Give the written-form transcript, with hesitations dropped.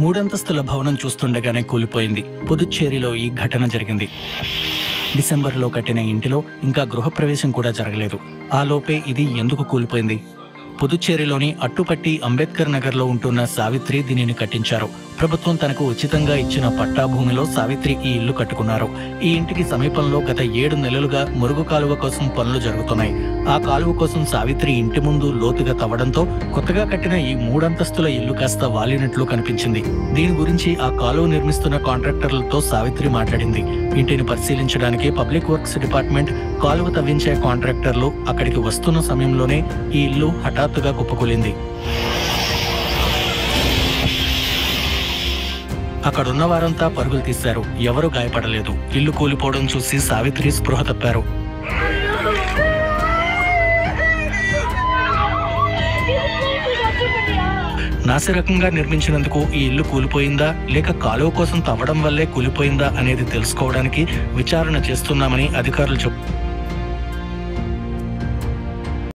మూడంతస్తుల భవనం చూస్తుండగానే కూలిపోయింది. పుదుచ్చేరిలో ఈ ఘటన జరిగింది. డిసెంబర్లో కట్టిన ఇంటిలో ఇంకా గృహప్రవేశం కూడా జరగలేదు. ఆ లోపే ఇది ఎందుకు కూలిపోయింది? పుదుచ్చేరిలోని అట్టుపట్టి అంబేద్కర్ నగర్లో ఉంటున్న సావిత్రి దీనిని కట్టించారు. ప్రభుత్వం తనకు ఉచితంగా ఇచ్చిన పట్టా భూమిలో సావిత్రి ఈ ఇల్లు కట్టుకున్నారు. ఈ ఇంటికి సమీపంలో గత 7 నెలలుగా మురుగు కాలువ కోసం పనులు జరుగుతున్నాయి. ఆ కాలువ కోసం సావిత్రి ఇంటి ముందు లోతుగా తవ్వడంతో కొత్తగా కట్టిన ఈ 3 అంతస్తుల ఇల్లు కాస్త వాలినట్లు కనిపించింది. దీని గురించి ఆ కాలువ నిర్మిస్తున్న కాంట్రాక్టర్లతో సావిత్రి మాట్లాడింది. ఇంటిని పరిశీలించడానికి పబ్లిక్ వర్క్స్ డిపార్ట్మెంట్, కాలువ తవ్వించే కాంట్రాక్టర్లు అక్కడికి వస్తున్న సమయంలోనే ఈ ఇల్లు హఠాత్తుగా కుప్పకూలింది. అక్కడున్న వారంతా పరుగులు తీశారు. ఎవరూ గాయపడలేదు. ఇల్లు కూలిపోవడం చూసి సావిత్రి స్పృహ తప్పారు. నాసిరకంగా నిర్మించినందుకు ఈ ఇల్లు కూలిపోయిందా లేక కాలువ కోసం తవ్వడం వల్లే కూలిపోయిందా అనేది తెలుసుకోవడానికి విచారణ చేస్తున్నామని అధికారులు చెప్పారు.